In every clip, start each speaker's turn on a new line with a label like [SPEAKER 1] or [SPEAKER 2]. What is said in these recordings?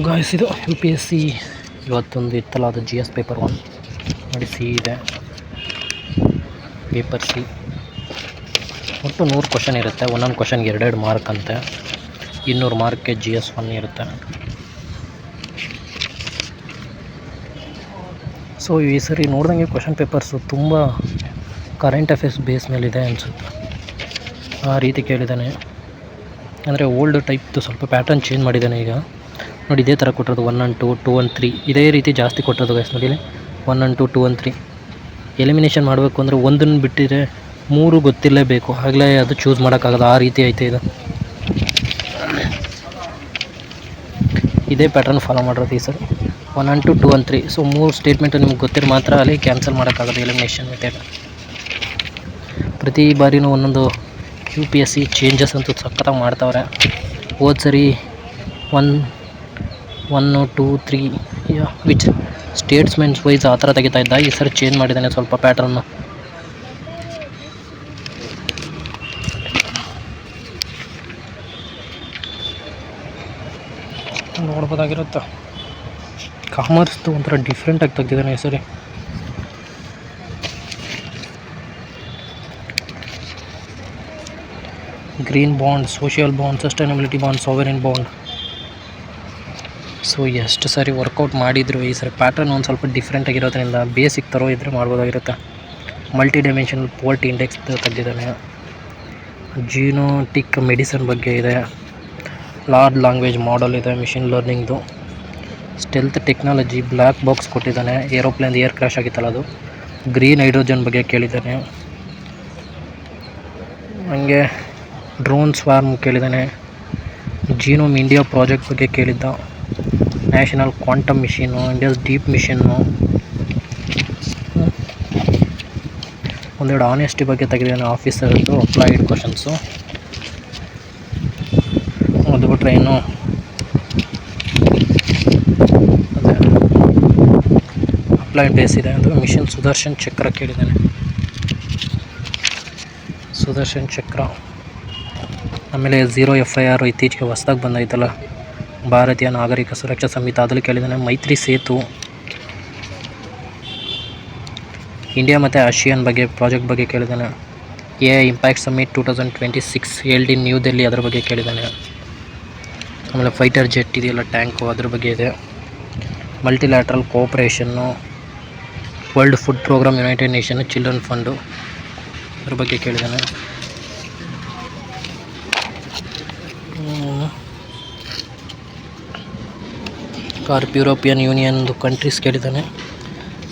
[SPEAKER 1] Guys ಇದು UPSC ಇವತ್ತೊಂದು ಇತ್ತಲ್ಲ, ಅದು GS ಪೇಪರ್ 1 ನೋಡಿ. ಸಿ ಇದೆ, ಪೇಪರ್ ಸಿ. ಒಟ್ಟು 100 ಕ್ವಶನ್ ಇರುತ್ತೆ. ಒಂದೊಂದು ಕ್ವಶನ್ಗೆ 2 ಮಾರ್ಕ್ ಅಂತೆ. 200 ಮಾರ್ಕ್ಗೆ GS 1 ಇರುತ್ತೆ. ಸೊ ಈ ಸರಿ ನೋಡ್ದಂಗೆ ಕ್ವಶನ್ ಪೇಪರ್ಸು ತುಂಬ ಕರೆಂಟ್ ಅಫೇರ್ಸ್ ಬೇಸ್ ಮೇಲಿದೆ ಅನಿಸುತ್ತೆ. ಆ ರೀತಿ ಕೇಳಿದ್ದಾನೆ. ಅಂದರೆ ಓಲ್ಡ್ ಟೈಪ್ದು ಸ್ವಲ್ಪ ಪ್ಯಾಟರ್ನ್ ಚೇಂಜ್ ಮಾಡಿದ್ದಾನೆ ಈಗ. ನೋಡಿ, ಇದೇ ಥರ ಕೊಟ್ಟಿರೋದು 1 and 2, 2 and 3 ಇದೇ ರೀತಿ ಜಾಸ್ತಿ ಕೊಟ್ಟಿರೋದು ಗೈಸ್. ನೋಡಿ 1 and 2, 2 and 3 ಎಲಿಮಿನೇಷನ್ ಮಾಡಬೇಕು ಅಂದರೆ ಒಂದನ್ನು ಬಿಟ್ಟಿದ್ರೆ 3 ಗೊತ್ತಿರಲೇಬೇಕು, ಆಗಲೇ ಅದು ಚೂಸ್ ಮಾಡೋಕ್ಕಾಗಲ್ಲ. ಆ ರೀತಿ ಐತೆ ಇದು. ಇದೇ ಪ್ಯಾಟರ್ನ್ ಫಾಲೋ ಮಾಡಿರೋದು ಈ ಸರಿ. 1 and 2, 2 and 3. ಸೊ 3 ಸ್ಟೇಟ್ಮೆಂಟು ನಿಮ್ಗೆ ಗೊತ್ತಿರೋ ಮಾತ್ರ ಅಲ್ಲಿ ಕ್ಯಾನ್ಸಲ್ ಮಾಡೋಕ್ಕಾಗೋದು ಎಲಿಮಿನೇಷನ್ ಮೆಥಡ್. ಪ್ರತಿ ಬಾರಿನೂ ಒಂದೊಂದು UPSC ಚೇಂಜಸ್ ಅಂತೂ ಸಖತ್ತಾಗಿ ಮಾಡ್ತಾವ್ರೆ. ಹೋದ ಸರಿ 1, 2, 3 ವಿಚ್ ಸ್ಟೇಟ್ಸ್ಮೆಂಟ್ಸ್ ವೈಸ್ ಆ ಥರ ತೆಗಿತಾ ಇದ್ದ. ಈ ಸರಿ ಚೇಂಜ್ ಮಾಡಿದ್ದಾನೆ ಸ್ವಲ್ಪ ಪ್ಯಾಟರ್ನು. ನೋಡ್ಬೋದಾಗಿರುತ್ತೆ. ಕಾಮರ್ಸ್ದು ಒಂಥರ ಡಿಫ್ರೆಂಟಾಗಿ ತೆಗ್ದಿದ್ದಾನೆ ಈ ಸರಿ. Green bond, social bond, sustainability bond, sovereign bond. So ಎಷ್ಟು ಸರಿ ವರ್ಕೌಟ್ ಮಾಡಿದ್ರು ಈ ಸರಿ ಪ್ಯಾಟರ್ನ್ ಒಂದು ಸ್ವಲ್ಪ ಡಿಫ್ರೆಂಟ್ ಆಗಿರೋದ್ರಿಂದ ಬೇಸಿಕ್ ಥರೋ ಇದ್ದರೆ ಮಾಡ್ಬೋದಾಗಿರುತ್ತೆ. ಮಲ್ಟಿ ಡೈಮೆನ್ಷನಲ್ ಪೋರ್ಟ್ ಇಂಡೆಕ್ಸ್ ತೆಗೆದಿದ್ದಾನೆ. ಜೀನೋಟಿಕ್ ಮೆಡಿಸನ್ ಬಗ್ಗೆ ಇದೆ. ಲಾರ್ಜ್ ಲ್ಯಾಂಗ್ವೇಜ್ ಮಾಡೆಲ್ ಇದೆ, ಮಿಷಿನ್ ಲರ್ನಿಂಗ್ದು. ಸ್ಟೆಲ್ತ್ ಟೆಕ್ನಾಲಜಿ, ಬ್ಲ್ಯಾಕ್ ಬಾಕ್ಸ್ ಕೊಟ್ಟಿದ್ದಾನೆ. ಏರೋಪ್ಲೇನ್ ಏರ್ ಕ್ರ್ಯಾಶ್ ಆಗಿತ್ತಲ್ಲ ಅದು. ಗ್ರೀನ್ ಹೈಡ್ರೋಜನ್ ಬಗ್ಗೆ ಕೇಳಿದ್ದಾನೆ. ಹಾಗೆ ಡ್ರೋನ್ ಸ್ವಾರ್ಮ್ ಕೇಳಿದ್ದಾನೆ. ಜೀನೋಮ್ ಇಂಡಿಯಾ ಪ್ರಾಜೆಕ್ಟ್ ಬಗ್ಗೆ ಕೇಳಿದ್ದ. National quantum mission, India's deep mission. ಒಂದೆರಡು ಆನೆಸ್ಟಿ ಬಗ್ಗೆ ತೆಗೆದಿದ್ದಾನೆ, ಆಫೀಸರ್ದು ಅಪ್ಲೈಡ್ ಕ್ವಶನ್ಸು. ಅದು ಬಿಟ್ಟರೆ ಏನು ಅದೇ ಅಪ್ಲೈಡ್ ಬೇಸ್ ಇದೆ. ಅದು ಮಿಷನ್ ಸುದರ್ಶನ್ ಚಕ್ರ ಕೇಳಿದ್ದಾನೆ. ಸುದರ್ಶನ್ ಚಕ್ರ. ಆಮೇಲೆ 0 FIR ಇತ್ತೀಚೆಗೆ ಹೊಸದಾಗಿ ಬಂದೈತಲ್ಲ, ಭಾರತೀಯ ನಾಗರಿಕ ಸುರಕ್ಷಾ ಸಮಿತಿ, ಅದಲ್ಲಿ ಕೇಳಿದ್ದಾನೆ. ಮೈತ್ರಿ ಸೇತು, ಇಂಡಿಯಾ ಮತ್ತು ಆಸಿಯಾನ್ ಬಗ್ಗೆ ಪ್ರಾಜೆಕ್ಟ್ ಬಗ್ಗೆ ಕೇಳಿದ್ದಾನೆ. AI impact summit 2026 held in new Delhi, ಅದ್ರ ಬಗ್ಗೆ ಕೇಳಿದ್ದಾನೆ. ಆಮೇಲೆ ಫೈಟರ್ ಜೆಟ್ ಇದೆಯಲ್ಲ, ಟ್ಯಾಂಕು, ಅದ್ರ ಬಗ್ಗೆ ಇದೆ. Multilateral cooperation, world food programme, United Nation children fund, ಅದ್ರ ಬಗ್ಗೆ ಕೇಳಿದ್ದಾನೆ. ಯುರೋಪಿಯನ್ ಯೂನಿಯನ್ದು ಕಂಟ್ರೀಸ್ ಕೇಳಿದ್ದಾನೆ.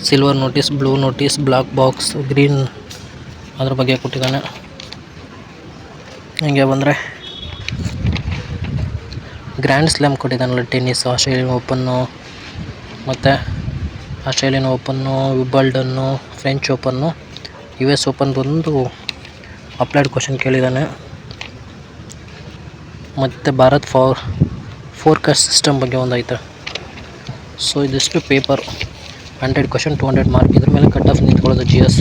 [SPEAKER 1] Silver notice, blue notice, black box, green, ಅದ್ರ ಬಗ್ಗೆ ಕೊಟ್ಟಿದ್ದಾನೆ. ಹೀಗೆ ಬಂದರೆ ಗ್ರ್ಯಾಂಡ್ ಸ್ಲ್ಯಾಮ್ ಕೊಟ್ಟಿದ್ದಾನಲ್ಲ, ಟೆನ್ನಿಸ್, ಆಸ್ಟ್ರೇಲಿಯನ್ ಓಪನ್ನು, ಮತ್ತು Australian open, Wimbledon, French open, US open ಬಂದು ಅಪ್ಲೈಡ್ ಕ್ವಶನ್ ಕೇಳಿದ್ದಾನೆ. ಮತ್ತು ಭಾರತ್ ಫೋರ್ಕಾಸ್ಟ್ ಸಿಸ್ಟಮ್ ಬಗ್ಗೆ ಒಂದೈತೆ. ಸೊ ಇದಿಷ್ಟು ಪೇಪರ್ 100 ಕ್ವಶನ್ 200 ಮಾರ್ಕ್. ಇದ್ರ ಮೇಲೆ ಕಟ್ ಆಫ್ ನಿಂತ್ಕೊಳ್ಳೋದು GS.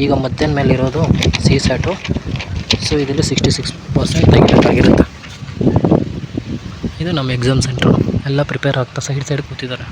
[SPEAKER 1] ಈಗ ಮಧ್ಯಾಹ್ನ ಮೇಲೆ ಇರೋದು CSAT. ಸೊ ಇದರಲ್ಲಿ 66% ತೆಗಿಬೇಕಾಗಿರುತ್ತೆ. ಇದು ನಮ್ಮ ಎಕ್ಸಾಮ್ ಸೆಂಟ್ರು. ಎಲ್ಲ ಪ್ರಿಪೇರ್ ಆಗ್ತಾ ಸೈಡ್ ಕೂತಿದ್ದಾರೆ.